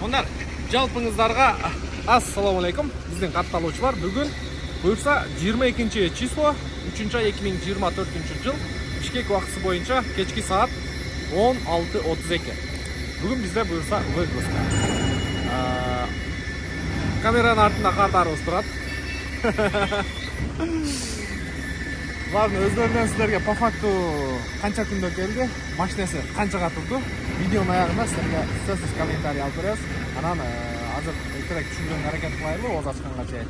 Onlar жалпыңыздарга ассаламу алейкум. Биздин катталуучулар бүгүн буюрса 22 число 3-ай 2024 жыл Бишкек убакыты боюнча кечки саат 16:32. Бүгүн бизде буюрса выпуск. Камеранын артында картарыбыз турат. Ладно, өздөрүнөн силерге по факту канча күндө келди, машинасы канчага турду, видеонун аягында силерге сөзсүз комментарий алып беребиз. Анан азыр эртерээк түшүнгөнгө аракет кылайлы, ооз ачканга чейин.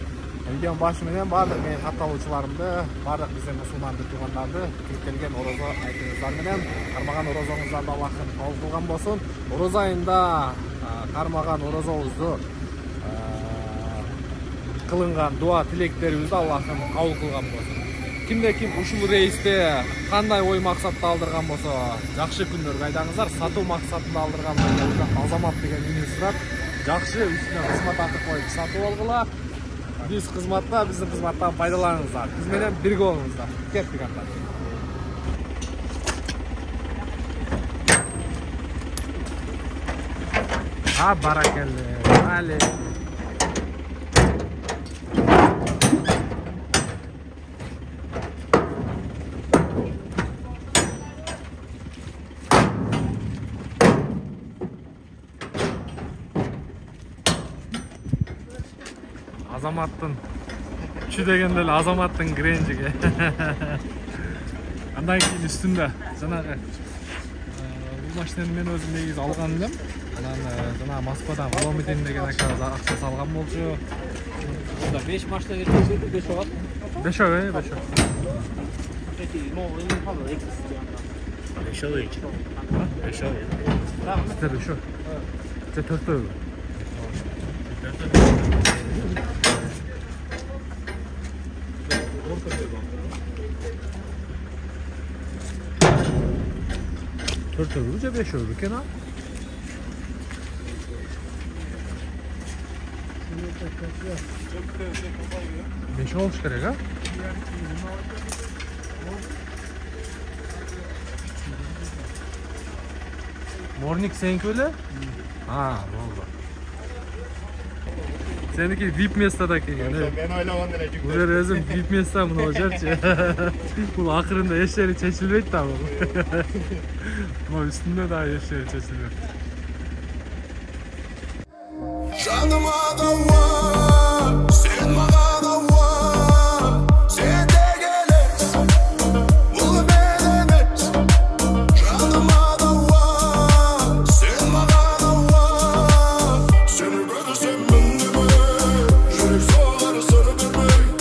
Видеонун башы менен баардык менин катталуучуларымды, баардык биздин мусулмандык туугандарды кирип келген орозо айтыңыздар менен кармаган орозоңуздарда Аллахым кабыл кылган болсун. Орозо айында кармаган орозобузду кылынган дуа тилектерибизди Аллахым кабыл кылган болсун. Kimde kim ушул рейсте кандай ой максатта алдырган болсо, жакшы күндөргө айдаңыздар. Сатуу максатында алдырган болсо, Азамат деген министр жакшы үстүнө кызмат акы коюп сатып алгыла. Биз кызматта, биздин кызматтан пайдаланыңыздар. Биз менен бирге болуңуздар. Кеттик анда. Баракелле. Али. Азаматтын чү дегенде эле Азаматтын гренжиге. Андан кийин үстүндө жанагы бул машинени мен өзүм негизи алган элем. Анан жана Москвадан Ломидин деген акча салган болчу. Мында 5 машина келди, 5 болот. 5 ой, 5 ой. Эти новый не падал, экс. 5 ой. 5 ой. Да, это 5 ой. Это 4 ой. Törtürüce 5 euro kenar. Beş olmuş gerek ha? Morning seninki öyle? Ha, oldu. Seninki VIP местодaki yani. Ben oylamadım öyle. Bu özüm VIP места mı olacak? Bu akırında eşleri çeşilmeydi tamam. Ama üstünde daha eşleri çeşilmeydi. Canıma da var, sen bana da var, sen de gelirsin, bunu beğeniriz. Canıma da var, sen bana da var, seni görürsem ben de böyle, yürek soğuları sarı bebeğim.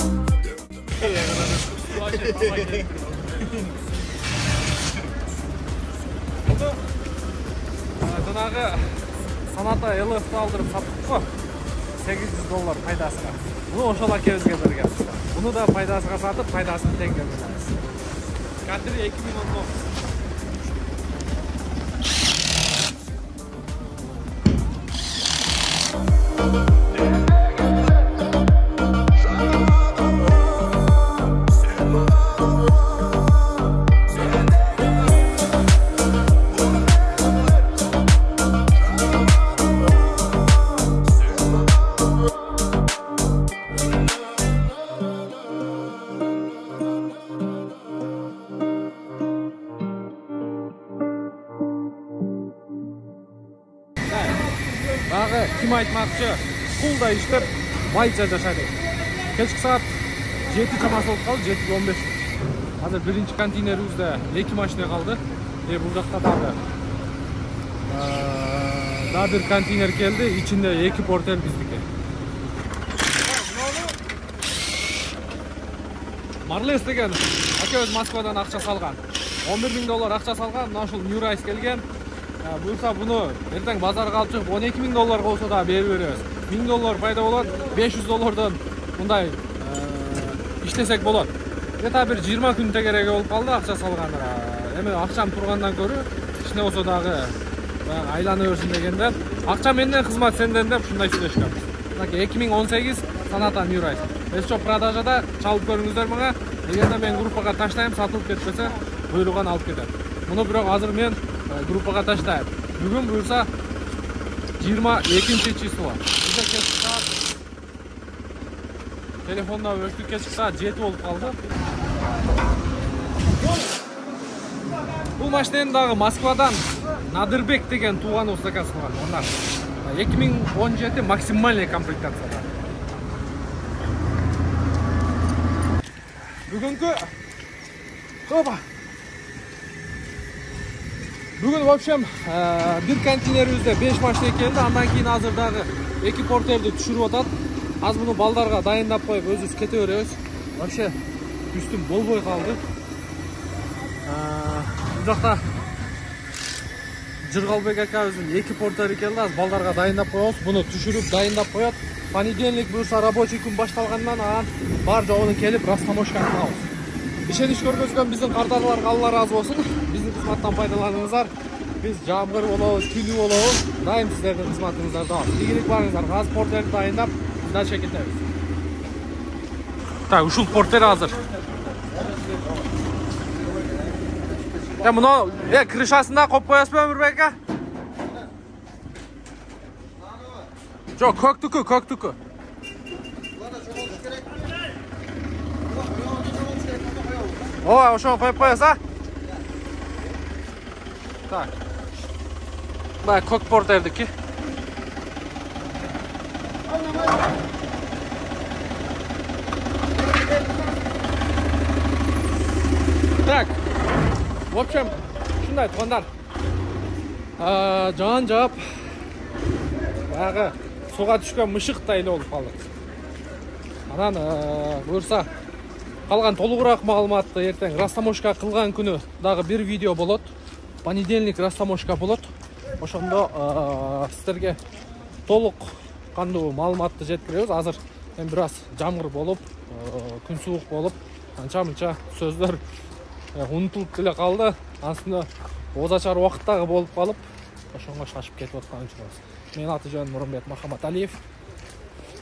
Жанагы саната элефти алдырып саттык го. $800 пайдасына. Буну ошол акебизге берген. Буну да пайдасына сатып, пайдасын тең беребиз. Кадри 2019. Дагы ким айтмакчы, кулда иштеп, байча жашады. Кечки саат 7 чамасы болуп калды, 7:15. Азыр биринчи контейнерибизде 2 машина калды. Бул жакта дагы бир контейнер келди, ичинде 2 портел биздики. Марлес деген акебиз Москвадан акча салган. $11,000 акча салган, мына ушул New Rise келген. Буюрса буну эртең базарга алып чыгып $12,000 болсо да берип беребиз. $1,000 пайда болот, $500 мындай иштесек болот. Эта бир 20 күн тегереги болуп калды акча салган. Эми акчам тургандан көрү, кичине болсо дагы айлана берсин дегенде, акча менден, кызмат сенден деп ушундай сүйлөшкөн. 2018 Саната New Rise. Эсчо продажада чалып көрүңүздөр мага. Эгерде мен группага таштайм, сатылып кетпесе, буйруган алып кетет. Муну бирок азыр мен группага таштайм. Бүгүн буюрса 22 число. Bize kesik saat telefonda ölçtük, kesik saat 7 olup kaldı. Bu maçta dağı Moskvadan Надырбек деген туған осакасы var. Onlar 2017 максимальный комплектацияда. Bugün в общем bir kontinerimizde 5 maçta keldi. Andan keyin hazırдағы 2 porterdi düşürüp atат. Az bunu baldarga dayındap koyup özüz kete berебиз. Вообще üstüm bolboy kaldı. Bu жақта Жыргалбек акабыздын 2 портери келди. Az балдарга дайындап коебуз. Буну түшүрүп дайындап коет. Понедельник буюрса рабочий күн башталгандан анан бар жогун келип растамошка кылабыз. Ишенич көргөзгөн биздин кардарларга Алла разы болсун. Биздин кызматтан пайдаланыңыздар. Биз жамгыр болобуз, күнү болобуз. Дайым сиздердин кызматыңыздарда. Ийгилик барыңыздар. Газ портерди дайындап дальше кетебиз. Так, ушул портер азыр. Мына крышасында коюп коесузбу Өмүрбек ака? Жок, көктүкү. Ооба, ошону коюп коесуз, а? Так. Баягы көк портердики. Так. В общем, шундай тугандар. Жан жаап баягы суга түшкөн мышыктай эле болуп калдык. Анан буюрса калган толугураак маалыматты эртең растамошка кылган күнү дагы бир видео болот. Понедельник растамошка болот. Ошондо сиздерге толук кандуу маалыматты жеткиребиз. Азыр эми бир аз жамгыр болуп, күн суук болуп, анча-мынча сөздөр унутулуп деле калды. Ансында озачар убакыттагы болуп калып, ошонго шашып кетип аткан үчүн. Менин аты жөнүм Мурунбек Махаматалиев.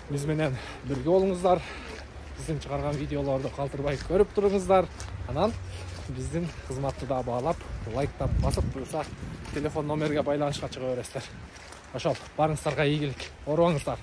Биз менен бирге болуңуздар. Биздин чыгарган видеолорду калтырбай көрүп туруңуздар. Анан биздин кызматты да баалап, лайктап басып буюрса телефон номерге байланышка чыга бересиздер. Ошол, барыңыздарга ийгилик. Оорубаңыздар.